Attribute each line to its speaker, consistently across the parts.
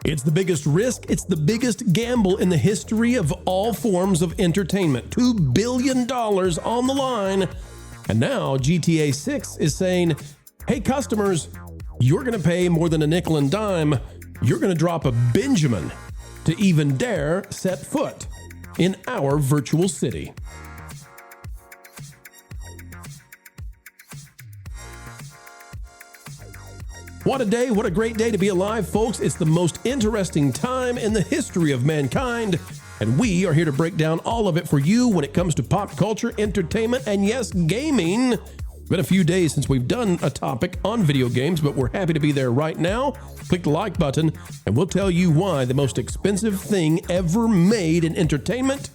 Speaker 1: It's the biggest risk, it's the biggest gamble in the history of all forms of entertainment. $2 billion on the line. And now GTA 6 is saying, hey customers, you're going to pay more than a nickel and dime. You're going to drop a Benjamin to even dare set foot in our virtual city. What a day, what a great day to be alive, folks. It's the most interesting time in the history of mankind, and we are here to break down all of it for you when it comes to pop culture, entertainment, and yes, gaming. It's been a few days since we've done a topic on video games, but we're happy to be there right now. Click the like button, and we'll tell you why the most expensive thing ever made in entertainment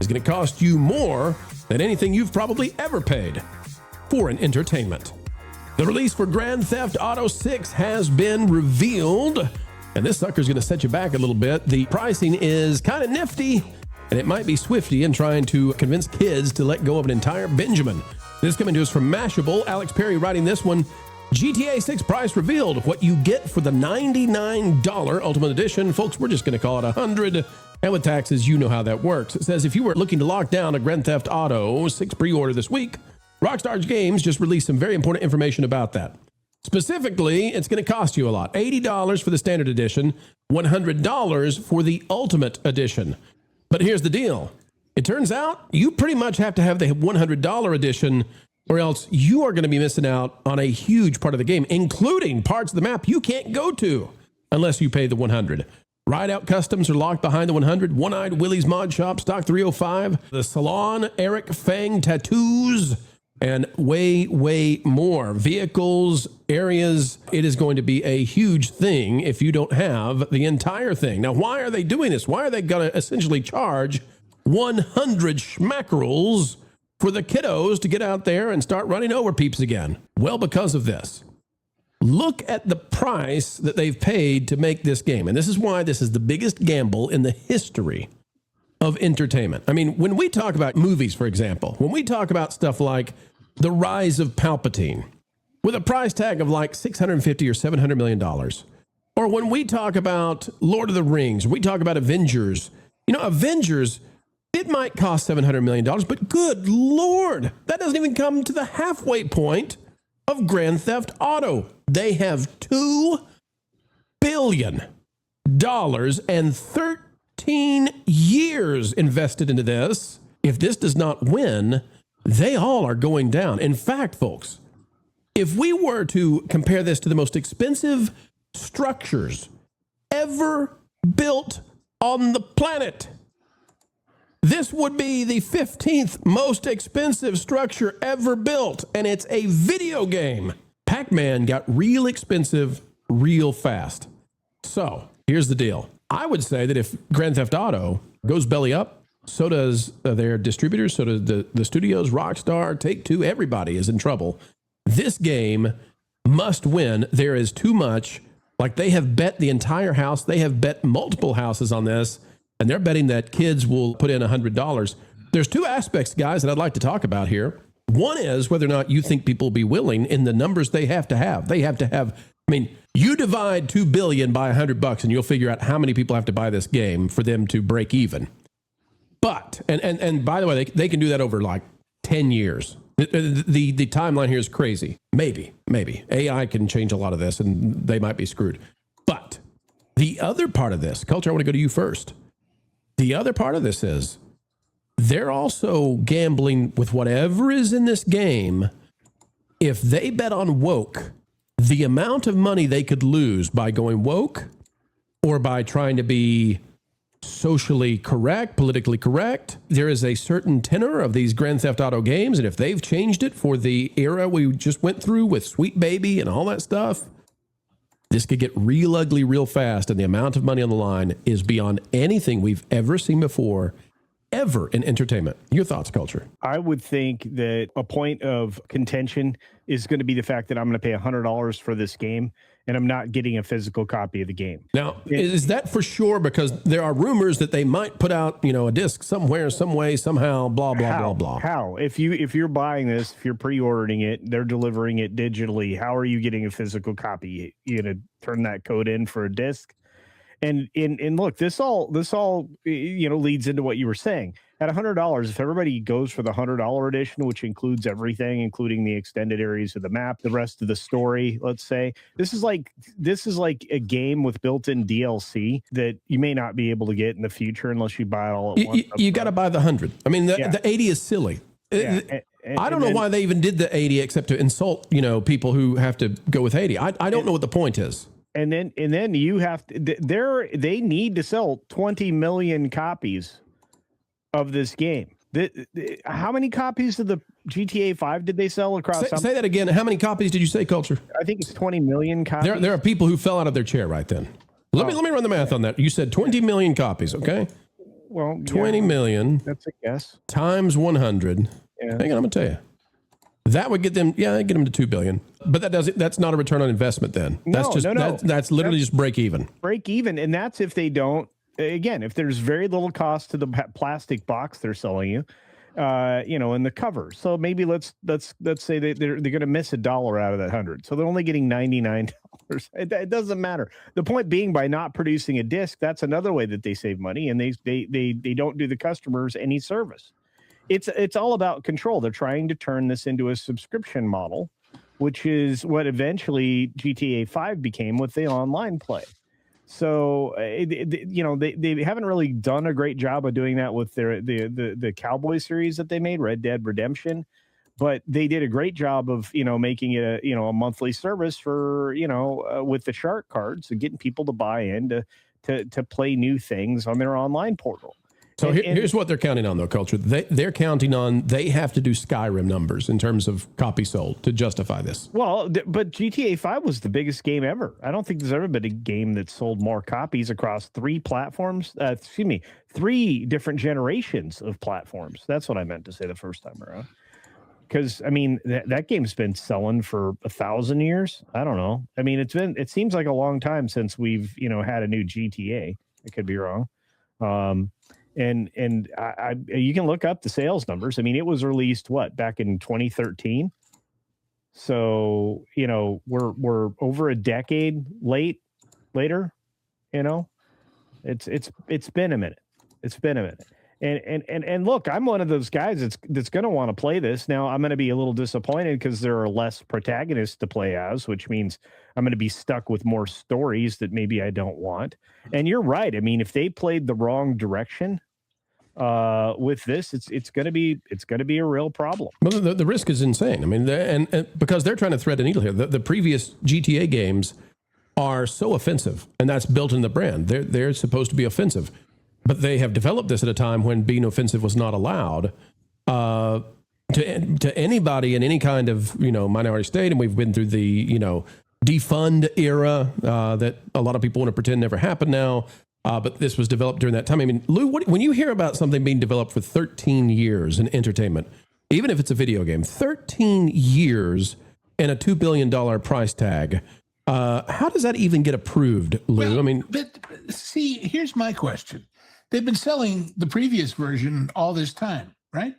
Speaker 1: is going to cost you more than anything you've probably ever paid for an entertainment. The release for Grand Theft Auto 6 has been revealed, and this sucker's going to set you back a little bit. The pricing is kind of nifty, and it might be swifty in trying to convince kids to let go of an entire Benjamin. This is coming to us from Mashable. Alex Perry writing this one. GTA 6 price revealed. What you get for the $99 Ultimate Edition. Folks, we're just going to call it $100. And with taxes, you know how that works. It says if you were looking to lock down a Grand Theft Auto 6 pre-order this week, Rockstar Games just released some very important information about that. Specifically, it's going to cost you a lot. $80 for the standard edition, $100 for the Ultimate Edition. But here's the deal. It turns out you pretty much have to have the $100 edition, or else you are going to be missing out on a huge part of the game, including parts of the map you can't go to unless you pay the $100. Rideout customs are locked behind the $100. One-Eyed Willie's Mod Shop, Stock 305. The Salon, Eric Fang Tattoos, and way, way more. Vehicles, areas. It is going to be a huge thing if you don't have the entire thing. Now, why are they doing this? Why are they going to essentially charge 100 schmackerels for the kiddos to get out there and start running over peeps again? Well, because of this. Look at the price that they've paid to make this game. And this is why this is the biggest gamble in the history of entertainment. I mean, when we talk about movies, for example, when we talk about stuff like The Rise of Palpatine with a price tag of like $650 or $700 million, or when we talk about Lord of the Rings, we talk about Avengers, Avengers, it might cost $700 million, but good Lord, that doesn't even come to the halfway point of Grand Theft Auto. They have $2 billion and 13 years invested into this. If this does not win, they all are going down. In fact, folks, if we were to compare this to the most expensive structures ever built on the planet, this would be the 15th most expensive structure ever built, and it's a video game. Pac-Man got real expensive real fast. So here's the deal. I would say that if Grand Theft Auto goes belly up, so does their distributors, so does the studios, Rockstar, Take-Two, everybody is in trouble. This game must win. There is too much. Like, they have bet the entire house. They have bet multiple houses on this, and they're betting that kids will put in $100. There's two aspects, guys, that I'd like to talk about here. One is whether or not you think people will be willing in the numbers they have to have. They have to have, you divide $2 billion by $100 and you'll figure out how many people have to buy this game for them to break even. But, and by the way, they can do that over like 10 years. The timeline here is crazy. Maybe. AI can change a lot of this and they might be screwed. But the other part of this, Culture, I want to go to you first. The other part of this is they're also gambling with whatever is in this game. If they bet on woke, the amount of money they could lose by going woke or by trying to be socially correct, politically correct, there is a certain tenor of these Grand Theft Auto games, and if they've changed it for the era we just went through with Sweet Baby and all that stuff, this could get real ugly real fast, and the amount of money on the line is beyond anything we've ever seen before, ever in entertainment. Your thoughts, Culture?
Speaker 2: I would think that a point of contention is going to be the fact that I'm going to pay $100 for this game and I'm not getting a physical copy of the game.
Speaker 1: Now, is that for sure? Because there are rumors that they might put out, a disc somewhere, some way, somehow, blah, blah, blah, blah.
Speaker 2: How? If you're buying this, if you're pre-ordering it, they're delivering it digitally. How are you getting a physical copy? You going to turn that code in for a disc? And look, this all leads into what you were saying. At $100, if everybody goes for the $100 edition, which includes everything, including the extended areas of the map, the rest of the story, let's say, this is like a game with built-in DLC that you may not be able to get in the future unless you buy it all at once.
Speaker 1: You got to buy the 100. I mean, the 80 is silly.
Speaker 2: Yeah.
Speaker 1: I don't know why they even did the 80 except to insult, people who have to go with 80. I don't know what the point is.
Speaker 2: And then you have to, they need to sell 20 million copies of this game. How many copies of the GTA 5 did they sell across?
Speaker 1: Say that again. How many copies did you say, Culture?
Speaker 2: I think it's 20 million copies.
Speaker 1: There are people who fell out of their chair right then. Let me run the math on that. You said 20 million copies, okay?
Speaker 2: Well,
Speaker 1: 20 million.
Speaker 2: That's a guess.
Speaker 1: Times 100.
Speaker 2: Yeah.
Speaker 1: Hang on, I'm going to tell you. That would get them, get them to 2 billion. But that's not a return on investment then. That's that's literally just break even.
Speaker 2: Break even. And that's if they don't, again, if there's very little cost to the plastic box they're selling you, and the cover. So maybe let's say they're going to miss $1 out of that 100. So they're only getting $99. It doesn't matter. The point being, by not producing a disc, that's another way that they save money, and they don't do the customers any service. It's all about control. They're trying to turn this into a subscription model, which is what eventually GTA 5 became with the online play. So, they haven't really done a great job of doing that with the Cowboy series that they made, Red Dead Redemption. But they did a great job of, making it a monthly service for, with the shark cards and getting people to buy in to play new things on their online portal.
Speaker 1: So here's what they're counting on, though, Culture. They're counting on they have to do Skyrim numbers in terms of copies sold to justify this.
Speaker 2: Well, but GTA 5 was the biggest game ever. I don't think there's ever been a game that sold more copies across 3 platforms. 3 different generations of platforms. That's what I meant to say the first time around. Because, I mean, that game's been selling for 1,000 years. I don't know. I mean, it seems like a long time since we've, had a new GTA. I could be wrong. And you can look up the sales numbers. I mean, it was released back in 2013. So, we're over a decade later, it's been a minute. It's been a minute. And look, I'm one of those guys that's going to want to play this. Now, I'm going to be a little disappointed because there are less protagonists to play as, which means I'm going to be stuck with more stories that maybe I don't want. And you're right. I mean, if they played the wrong direction with this, it's going to be a real problem.
Speaker 1: Well, the risk is insane. I mean, and because they're trying to thread a needle here. The previous GTA games are so offensive, and that's built in the brand. They're supposed to be offensive. But they have developed this at a time when being offensive was not allowed to anybody in any kind of minority state, and we've been through the defund era that a lot of people want to pretend never happened now. But this was developed during that time. I mean, Lou, when you hear about something being developed for 13 years in entertainment, even if it's a video game, 13 years and a $2 billion price tag, how does that even get approved, Lou?
Speaker 3: Well, but see, here's my question. They've been selling the previous version all this time, right?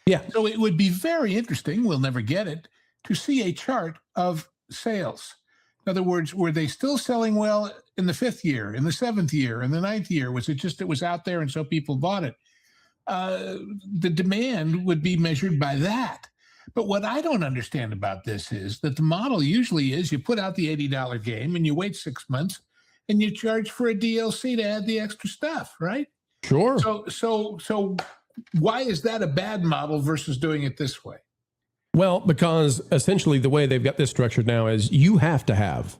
Speaker 1: Yeah.
Speaker 3: So it would be very interesting, we'll never get it, to see a chart of sales. In other words, were they still selling well in the 5th year, in the 7th year, in the 9th year? Was it just it was out there and so people bought it? The demand would be measured by that. But what I don't understand about this is that the model usually is you put out the $80 game and you wait 6 months and you charge for a DLC to add the extra stuff, right?
Speaker 1: Sure.
Speaker 3: So why is that a bad model versus doing it this way?
Speaker 1: Well, because essentially the way they've got this structured now is you have to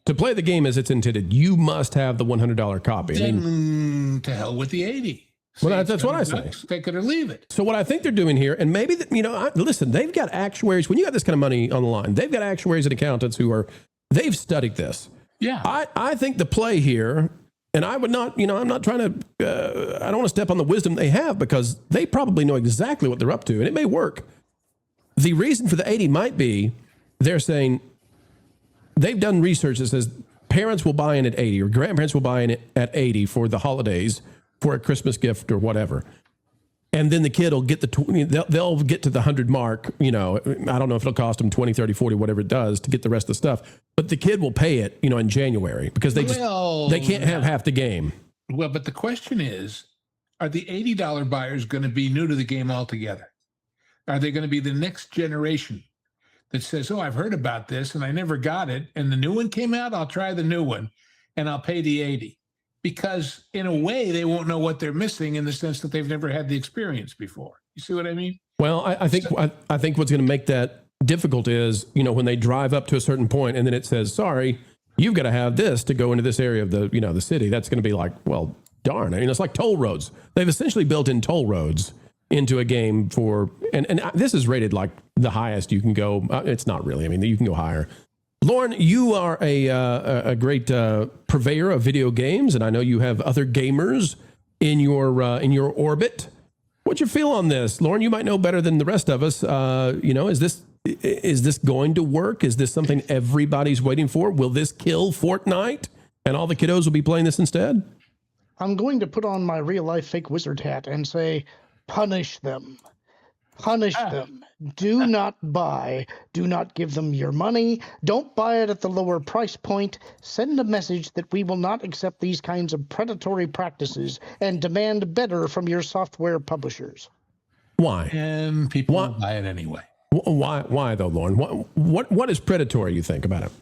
Speaker 1: play the game as it's intended. You must have the $100 copy.
Speaker 3: Then to hell with the 80.
Speaker 1: Well, that's what I say.
Speaker 3: Take it or leave it.
Speaker 1: So what I think they're doing here, and maybe listen, they've got actuaries. When you got this kind of money on the line, they've got actuaries and accountants they've studied this.
Speaker 3: Yeah,
Speaker 1: I think the play here, and I would not, I'm not trying to, I don't want to step on the wisdom they have because they probably know exactly what they're up to, and it may work. The reason for the 80 might be they're saying they've done research that says parents will buy in at 80 or grandparents will buy in at 80 for the holidays for a Christmas gift or whatever. And then the kid will get they'll get to the 100 mark. I don't know if it'll cost them 20, 30, 40, whatever it does to get the rest of the stuff. But the kid will pay it, in January because they can't have half the game.
Speaker 3: Well, but the question is, are the $80 buyers going to be new to the game altogether? Are they going to be the next generation that says, oh, I've heard about this and I never got it, and the new one came out, I'll try the new one and I'll pay the 80? Because in a way, they won't know what they're missing in the sense that they've never had the experience before. You see what I mean?
Speaker 1: Well, I think what's going to make that difficult is, when they drive up to a certain point and then it says, sorry, you've got to have this to go into this area of the, the city. That's going to be like, well, darn. I mean, it's like toll roads. They've essentially built in toll roads into a game for, and this is rated like the highest you can go. It's not really. I mean, you can go higher. Lauren, you are a great purveyor of video games, and I know you have other gamers in your orbit. What's your feel on this, Lauren? You might know better than the rest of us. Is this going to work? Is this something everybody's waiting for? Will this kill Fortnite, and all the kiddos will be playing this instead?
Speaker 4: I'm going to put on my real life fake wizard hat and say, punish them. Punish them. Do not buy. Do not give them your money. Don't buy it at the lower price point. Send a message that we will not accept these kinds of predatory practices and demand better from your software publishers.
Speaker 1: Why?
Speaker 3: And people will buy it anyway.
Speaker 1: Why though, Lauren? What is predatory, you think, about it?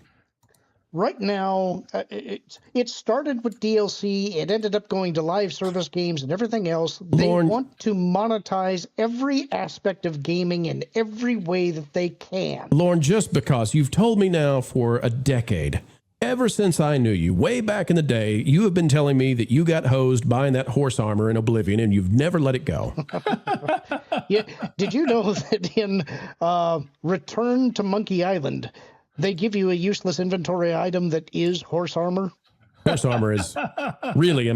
Speaker 4: Right now, it started with DLC. It ended up going to live service games and everything else. They want to monetize every aspect of gaming in every way that they can.
Speaker 1: Lauren, just because you've told me now for a decade, ever since I knew you, way back in the day, you have been telling me that you got hosed buying that horse armor in Oblivion, and you've never let it go.
Speaker 4: Yeah. Did you know that in Return to Monkey Island, they give you a useless inventory item that is horse armor?
Speaker 1: Horse armor is really,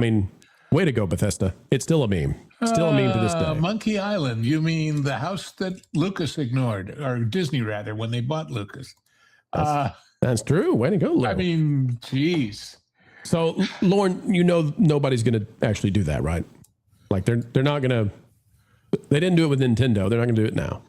Speaker 1: way to go, Bethesda. It's still a meme. Still a meme to this day.
Speaker 3: Monkey Island, you mean the house that Lucas ignored, or Disney rather, when they bought Lucas.
Speaker 1: That's true. Way to go, Lauren.
Speaker 3: Geez.
Speaker 1: So, Lauren, nobody's going to actually do that, right? Like they're not going to. They didn't do it with Nintendo. They're not going to do it now.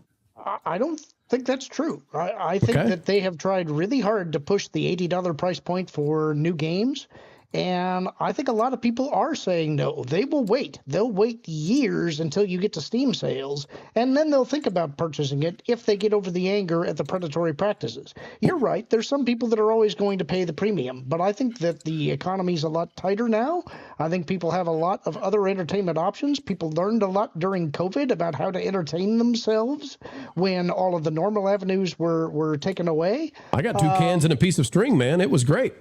Speaker 4: I don't think that's true. I think that they have tried really hard to push the $80 price point for new games. And I think a lot of people are saying no. They will wait. They'll wait years until you get to Steam sales, and then they'll think about purchasing it if they get over the anger at the predatory practices. You're right. There's some people that are always going to pay the premium, but I think that the economy's a lot tighter now. I think people have a lot of other entertainment options. People learned a lot during COVID about how to entertain themselves when all of the normal avenues were taken away.
Speaker 1: I got 2 cans and a piece of string, man. It was great.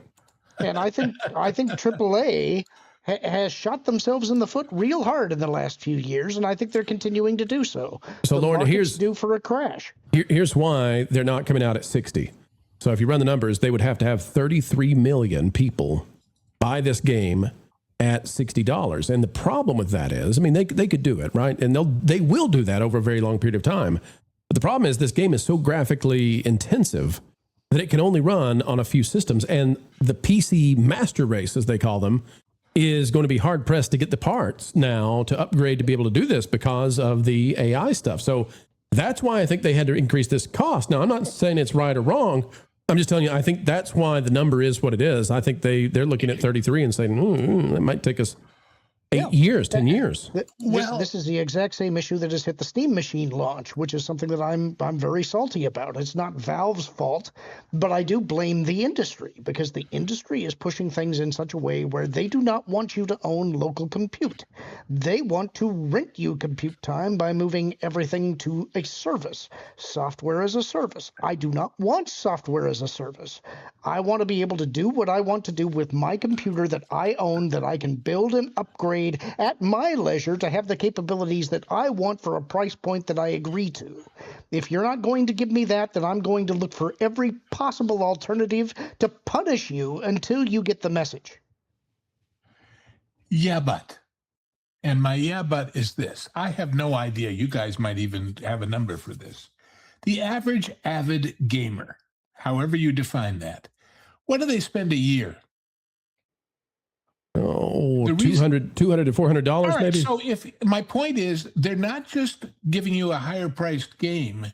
Speaker 4: And I think AAA has shot themselves in the foot real hard in the last few years, and I think they're continuing to do so.
Speaker 1: So, Lauren, here's
Speaker 4: due for a crash.
Speaker 1: Here's why they're not coming out at 60. So if you run the numbers, they would have to have 33 million people buy this game at $60. And the problem with that is, they could do it, right? And they will do that over a very long period of time. But the problem is this game is so graphically intensive that it can only run on a few systems. And the PC master race, as they call them, is going to be hard pressed to get the parts now to upgrade to be able to do this because of the AI stuff. So that's why I think they had to increase this cost. Now, I'm not saying it's right or wrong. I'm just telling you, I think that's why the number is what it is. I think they're looking at 33 and saying, it might take us 8 years, 10 years.
Speaker 4: This is the exact same issue that has hit the Steam Machine launch, which is something that I'm very salty about. It's not Valve's fault, but I do blame the industry because the industry is pushing things in such a way where they do not want you to own local compute. They want to rent you compute time by moving everything to a service, software as a service. I do not want software as a service. I want to be able to do what I want to do with my computer that I own, that I can build and upgrade at my leisure to have the capabilities that I want for a price point that I agree to. If you're not going to give me that, then I'm going to look for every possible alternative to punish you until you get the message.
Speaker 3: Yeah, but. And my yeah, but is this. I have no idea. You guys might even have a number for this. The average avid gamer, however you define that, what do they spend a year?
Speaker 1: Oh, $200 to $400
Speaker 3: right,
Speaker 1: maybe.
Speaker 3: So if my point is, they're not just giving you a higher priced game.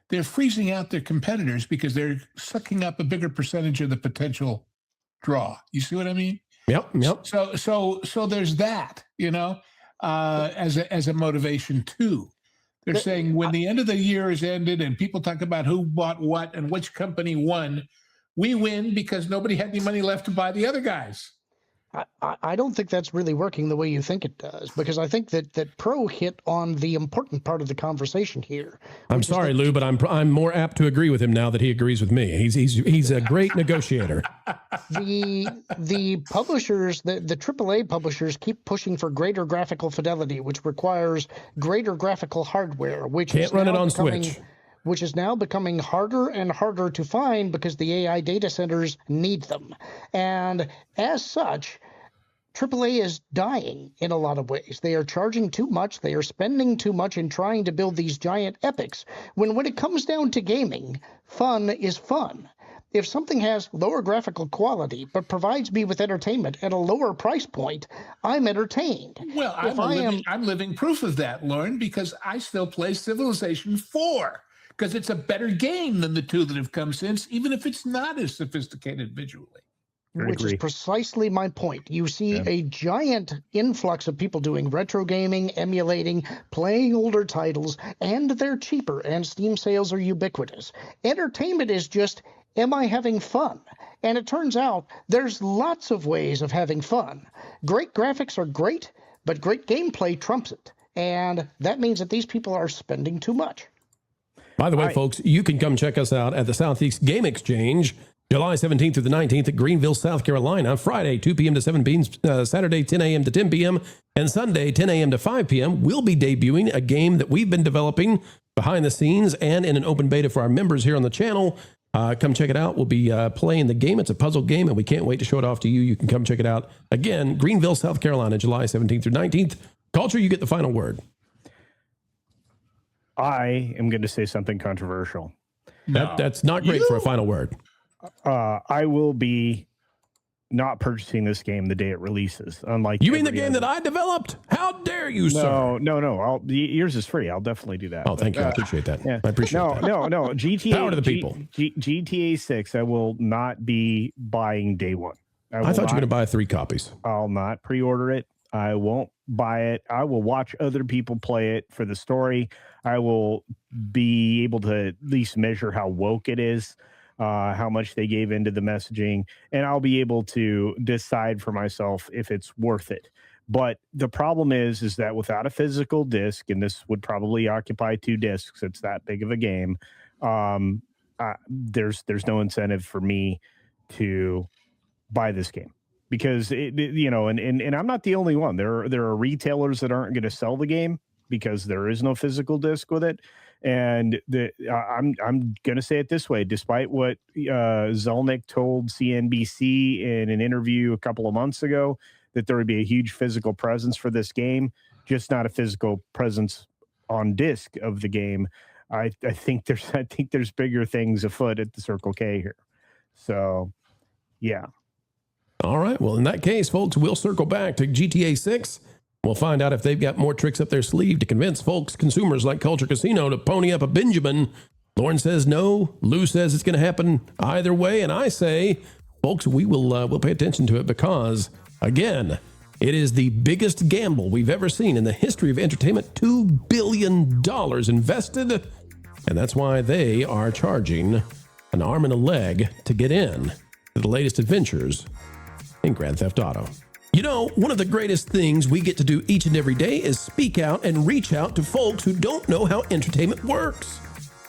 Speaker 3: they're freezing out their competitors because they're sucking up a bigger percentage of the potential draw. You see what I mean?
Speaker 1: Yep.
Speaker 3: So there's that, as a motivation too. They're saying when the end of the year is ended and people talk about who bought what and which company won, we win because nobody had any money left to buy the other guys.
Speaker 4: I don't think that's really working the way you think it does, because I think that Pro hit on the important part of the conversation here.
Speaker 1: I'm sorry, Lou, but I'm more apt to agree with him now that he agrees with me. He's a great negotiator.
Speaker 4: The publishers, the AAA publishers, keep pushing for greater graphical fidelity, which requires greater graphical hardware, which
Speaker 1: can't run it on Switch.
Speaker 4: Which is now becoming harder and harder to find because the AI data centers need them. And as such, AAA is dying in a lot of ways. They are charging too much. They are spending too much in trying to build these giant epics. When it comes down to gaming, fun is fun. If something has lower graphical quality but provides me with entertainment at a lower price point, I'm entertained.
Speaker 3: Well, I'm living proof of that, Lauren, because I still play Civilization 4. Because it's a better game than the two that have come since, even if it's not as sophisticated visually.
Speaker 4: Which is precisely my point. You see a giant influx of people doing retro gaming, emulating, playing older titles, and they're cheaper, and Steam sales are ubiquitous. Entertainment is just, am I having fun? And it turns out there's lots of ways of having fun. Great graphics are great, but great gameplay trumps it. And that means that these people are spending too much.
Speaker 1: By the way, folks, you can come check us out at the Southeast Game Exchange, July 17th through the 19th at Greenville, South Carolina, Friday, 2 p.m. to 7 p.m., Saturday, 10 a.m. to 10 p.m., and Sunday, 10 a.m. to 5 p.m. We'll be debuting a game that we've been developing behind the scenes and in an open beta for our members here on the channel. Come check it out. We'll be playing the game. It's a puzzle game, and we can't wait to show it off to you. You can come check it out. Again, Greenville, South Carolina, July 17th through 19th. Culture, you get the final word.
Speaker 2: I am going to say something controversial.
Speaker 1: That's not great for a final word.
Speaker 2: I will be not purchasing this game the day it releases. Unlike
Speaker 1: you mean the game that I developed? How dare you, sir?
Speaker 2: No. Yours is free. I'll definitely do that.
Speaker 1: Oh, thank you. I appreciate that. Yeah. I appreciate that.
Speaker 2: No. GTA.
Speaker 1: Power to the people.
Speaker 2: GTA 6. I will not be buying day one.
Speaker 1: I thought you were going to buy 3 copies.
Speaker 2: I'll not pre-order it. I won't buy it. I will watch other people play it for the story. I will be able to at least measure how woke it is, how much they gave into the messaging, and I'll be able to decide for myself if it's worth it. But the problem is that without a physical disc, and this would probably occupy 2 discs, it's that big of a game, there's no incentive for me to buy this game. Because and I'm not the only one. There are retailers that aren't going to sell the game because there is no physical disc with it. And I'm going to say it this way: despite what Zelnick told CNBC in an interview a couple of months ago, that there would be a huge physical presence for this game, just not a physical presence on disc of the game. I think there's bigger things afoot at the Circle K here. So, yeah.
Speaker 1: All right. Well, in that case, folks, we'll circle back to GTA 6. We'll find out if they've got more tricks up their sleeve to convince folks, consumers like Culture Casino, to pony up a Benjamin. Lauren says no. Lou says it's going to happen either way. And I say, folks, we'll pay attention to it because, again, it is the biggest gamble we've ever seen in the history of entertainment. $2 billion invested. And that's why they are charging an arm and a leg to get in to the latest adventures in Grand Theft Auto. You know, one of the greatest things we get to do each and every day is speak out and reach out to folks who don't know how entertainment works.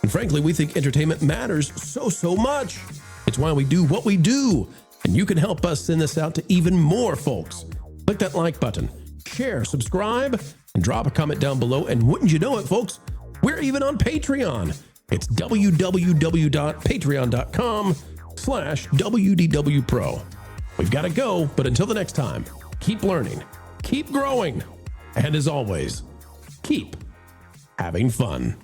Speaker 1: And frankly, we think entertainment matters so much. It's why we do what we do. And you can help us send this out to even more folks. Click that like button, share, subscribe, and drop a comment down below. And wouldn't you know it, folks, we're even on Patreon. It's www.patreon.com/WDW Pro. We've got to go, but until the next time, keep learning, keep growing, and as always, keep having fun.